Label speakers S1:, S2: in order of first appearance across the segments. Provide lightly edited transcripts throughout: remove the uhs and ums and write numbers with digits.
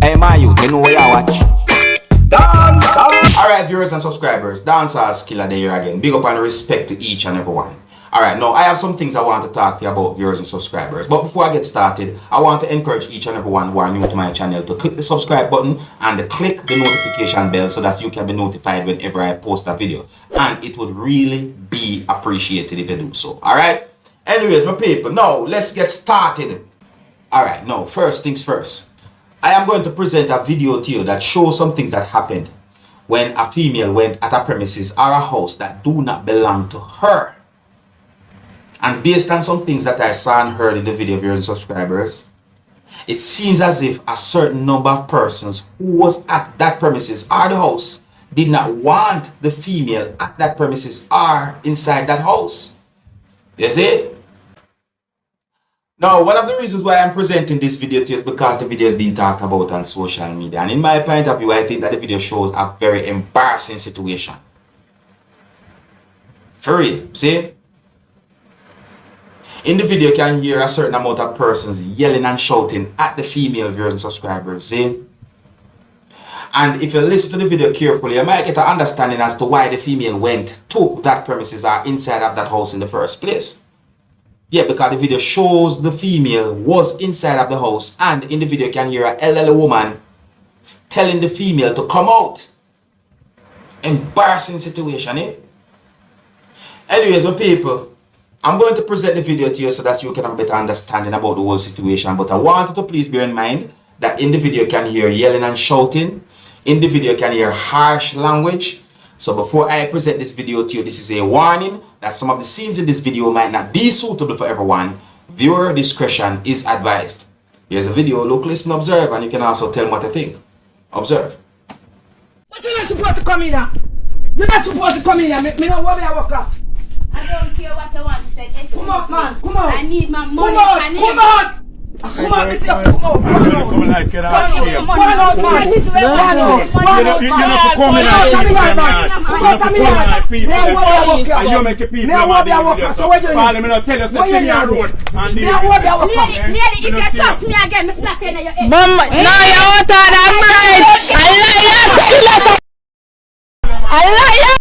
S1: Hey man, you know where you watch.
S2: Dancehall. Alright, viewers and subscribers, Dancehall Skilla there again. Big up and respect to each and every one. Alright, now I have some things I want to talk to you about, viewers and subscribers. But before I get started, I want to encourage each and every one who are new to my channel to click the subscribe button and click the notification bell so that you can be notified whenever I post a video. And it would really be appreciated if you do so. Alright? Anyways, my people, now let's get started. Alright, now first things first. I am going to present a video to you that shows some things that happened when a female went at a premises or a house that do not belong to her. And based on some things that I saw and heard in the video, viewers and subscribers, it seems as if a certain number of persons who was at that premises or the house did not want the female at that premises or inside that house. You see? Now, one of the reasons why I'm presenting this video to you is because the video is being talked about on social media. And in my point of view, I think that the video shows a very embarrassing situation. For real, see? In the video, you can hear a certain amount of persons yelling and shouting at the female viewers and subscribers, see? And if you listen to the video carefully, you might get an understanding as to why the female went to that premises or inside of that house in the first place. Yeah, because the video shows the female was inside of the house, and in the video you can hear an elderly woman telling the female to come out. Embarrassing situation, eh? Anyways, my people, I'm going to present the video to you so that you can have a better understanding about the whole situation. But I want you to please bear in mind that in the video you can hear yelling and shouting. In the video you can hear harsh language. So before I present this video to you, this is a warning that some of the scenes in this video might not be suitable for everyone. Viewer discretion is advised. Here's a video. Look, listen, observe, and you can also tell me what you think. Observe.
S3: But you're not supposed to come in here. You're not supposed to come in here. Me don't want me to walk up.
S4: I don't care what I want to say.
S3: Come on, man. Come on.
S4: I need my money.
S3: Come on. Come on. Come on, Mr. Come on.
S5: Come like it out here.
S3: Come on, man.
S5: You're not to come in and people. And you make people want to so Parliament not tell us to sit here road and deal with it.
S4: Lady, if you talk to me again, me slap you in your head.
S6: Mama, no, you out of that mind. I lie.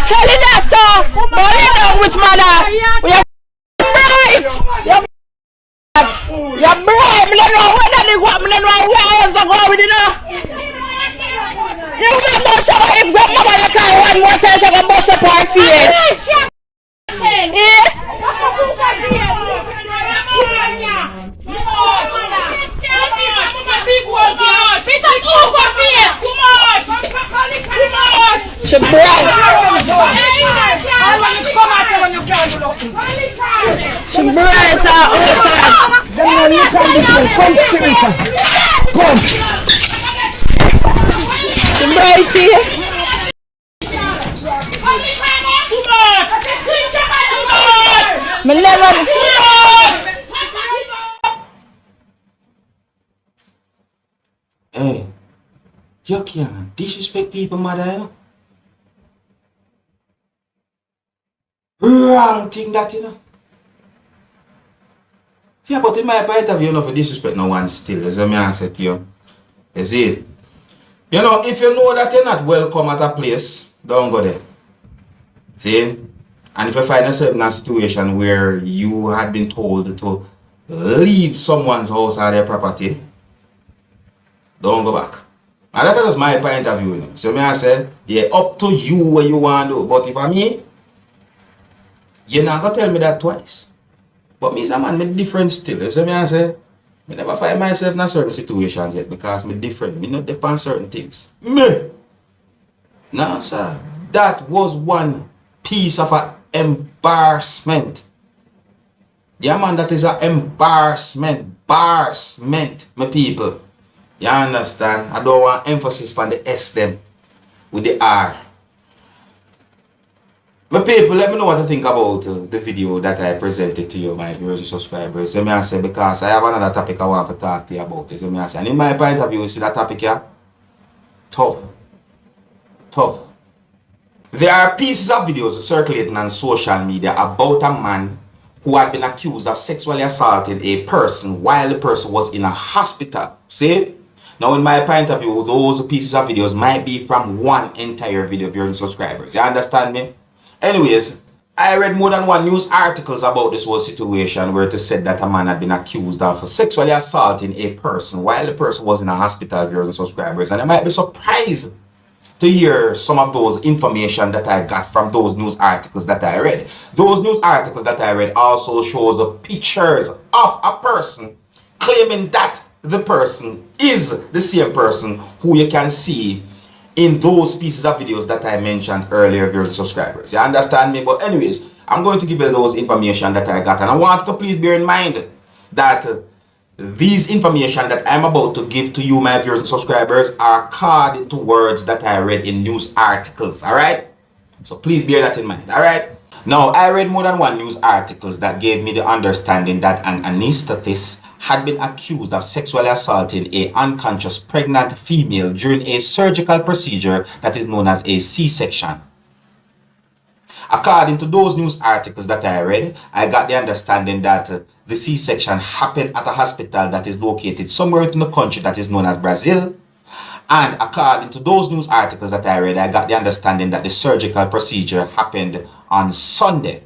S6: Telling us so. Bully down with mother. You're bright. You're bright. Me don't know what that is. What me don't know where I was going, you know. You got more shower. If grandmama you can one more time, she can bust up her face. She bright. She bright all time.
S3: Then you come this way. Come, Teresa. Come.
S6: She bright here. Me never.
S2: Hey, you can't disrespect people, mother, you know? Wrong thing that, you know? Yeah, but in my point of view, you know, for disrespect no one still, as I answer to you. You see? You know, if you know that you're not welcome at a place, don't go there. See? And if you find yourself in a situation where you had been told to leave someone's house or their property, don't go back. And that is my point of view. You know? So I say, yeah, up to you what you want to do. But if I'm me, you're not going to tell me that twice. But me as a man, I'm different still. So I say, I never find myself in certain situations yet because I'm different. I not depend on certain things. Me? No, sir. That was one piece of an embarrassment. Yeah, man, that is an embarrassment. Embarrassment, my people. You understand? I don't want emphasis on the S them with the R. My people, let me know what you think about the video that I presented to you, my viewers and subscribers. So I say, because I have another topic I want to talk to you about. So I say, and in my point of view, you see that topic here? Tough. Tough. There are pieces of videos circulating on social media about a man who had been accused of sexually assaulting a person while the person was in a hospital. See? Now, in my point of view, those pieces of videos might be from one entire video viewers and subscribers. You understand me? Anyways, I read more than one news articles about this whole situation where it is said that a man had been accused of sexually assaulting a person while the person was in a hospital, viewers and subscribers. And I might be surprised to hear some of those information that I got from those news articles that I read. Those news articles that I read also shows pictures of a person claiming that the person is the same person who you can see in those pieces of videos that I mentioned earlier, viewers and subscribers. You understand me? But anyways, I'm going to give you those information that I got, and I want you to please bear in mind that these information that I'm about to give to you, my viewers and subscribers, are according to words that I read in news articles. All right, so please bear that in mind. All right, now I read more than one news articles that gave me the understanding that an anesthetist had been accused of sexually assaulting a unconscious pregnant female during a surgical procedure that is known as a C-section. According to those news articles that I read, I got the understanding that the C-section happened at a hospital that is located somewhere within the country that is known as Brazil. And according to those news articles that I read, I got the understanding that the surgical procedure happened on Sunday.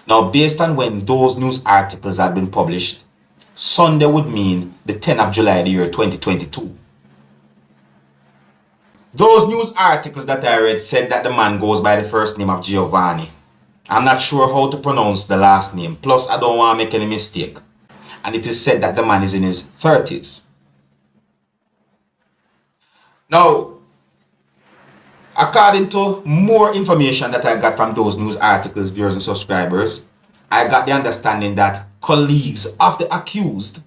S2: Now, based on when those news articles had been published, Sunday would mean the 10th of July, the year 2022. Those news articles that I read said that the man goes by the first name of Giovanni. I'm not sure how to pronounce the last name. Plus, I don't want to make any mistake. And it is said that the man is in his 30s. Now, according to more information that I got from those news articles, viewers and subscribers, I got the understanding that colleagues of the accused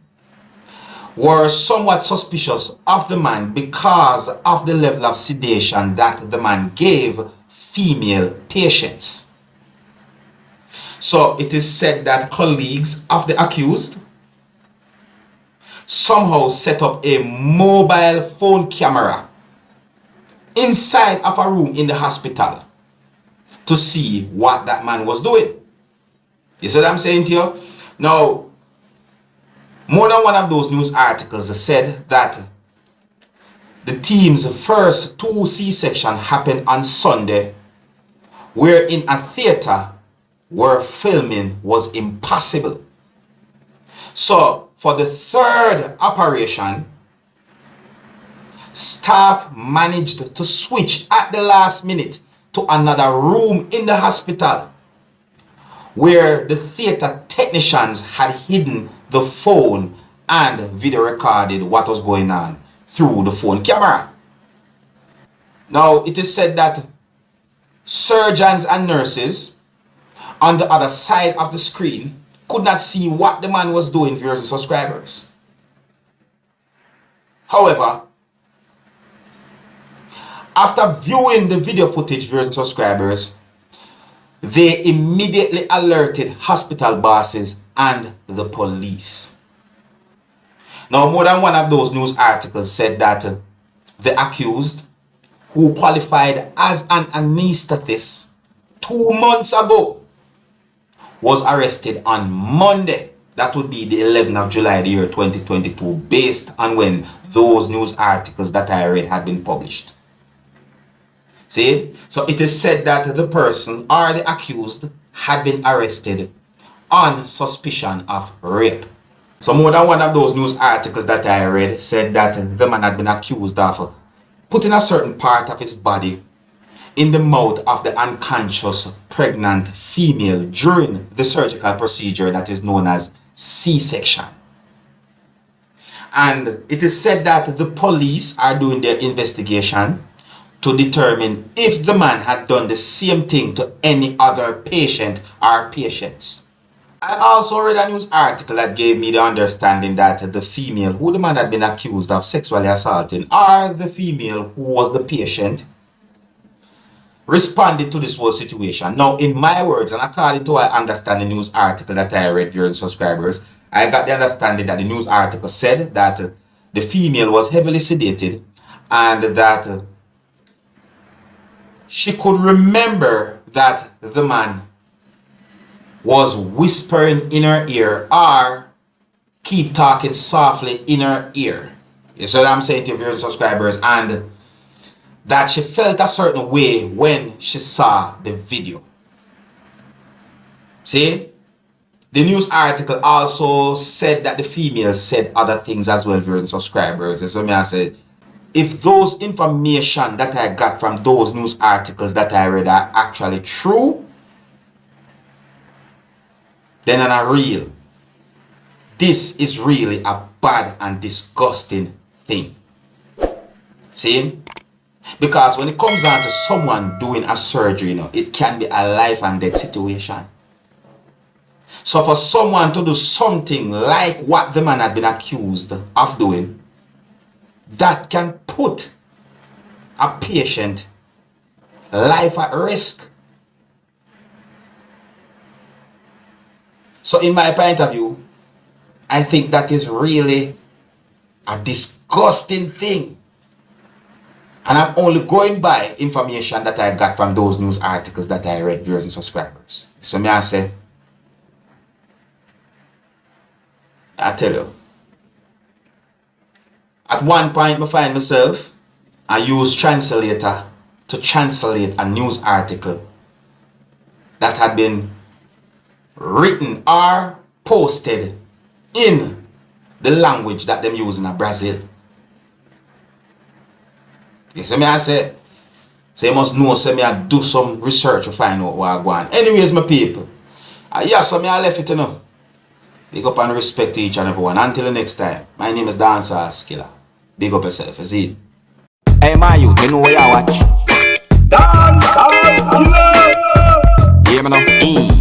S2: were somewhat suspicious of the man because of the level of sedation that the man gave female patients. So it is said that colleagues of the accused somehow set up a mobile phone camera inside of a room in the hospital to see what that man was doing. You see what I'm saying to you? Now, more than one of those news articles said that the team's first 2 C-section happened on Sunday, where in a theater where filming was impossible. So, for the 3rd operation, staff managed to switch at the last minute to another room in the hospital where the theater technicians had hidden the phone and video recorded what was going on through the phone camera. Now, it is said that surgeons and nurses on the other side of the screen could not see what the man was doing, viewers and subscribers. However, after viewing the video footage, viewers and subscribers, they immediately alerted hospital bosses and the police. Now, more than one of those news articles said that the accused, who qualified as an anesthetist 2 months ago, was arrested on Monday. That would be the 11th of July, the year 2022, based on when those news articles that I read had been published. See? So it is said that the person or the accused had been arrested on suspicion of rape. So more than one of those news articles that I read said that the man had been accused of putting a certain part of his body in the mouth of the unconscious pregnant female during the surgical procedure that is known as C-section. And it is said that the police are doing their investigation to determine if the man had done the same thing to any other patient or patients. I also read a news article that gave me the understanding that the female who the man had been accused of sexually assaulting, or the female who was the patient, responded to this whole situation. Now, in my words, and according to what I understand the news article that I read, viewers and subscribers, I got the understanding that the news article said that the female was heavily sedated and that she could remember that the man was whispering in her ear or keep talking softly in her ear. You see what I'm saying to your viewers and subscribers? And that she felt a certain way when she saw the video. See? The news article also said that the female said other things as well, viewers and subscribers. And so me I said, if those information that I got from those news articles that I read are actually true, then are real. This is really a bad and disgusting thing. See? Because when it comes down to someone doing a surgery, you know, it can be a life and death situation. So for someone to do something like what the man had been accused of doing, that can put a patient life at risk. So in my point of view, I think that is really a disgusting thing. And I'm only going by information that I got from those news articles that I read, viewers and subscribers. So may I say, I tell you, at one point I find myself, I use translator to translate a news article that had been written or posted in the language that them use in Brazil. You see me I say, so you must know, so me I do some research to find out what I go on. Anyways, my people, yeah, so me I left it, you know. Big up and respect to each and everyone. Until the next time, my name is Dancehall Skilla. Big up yourself, you see?
S1: Hey, my youth, you know where you watch? Dancehall Skilla!
S2: Yeah, man.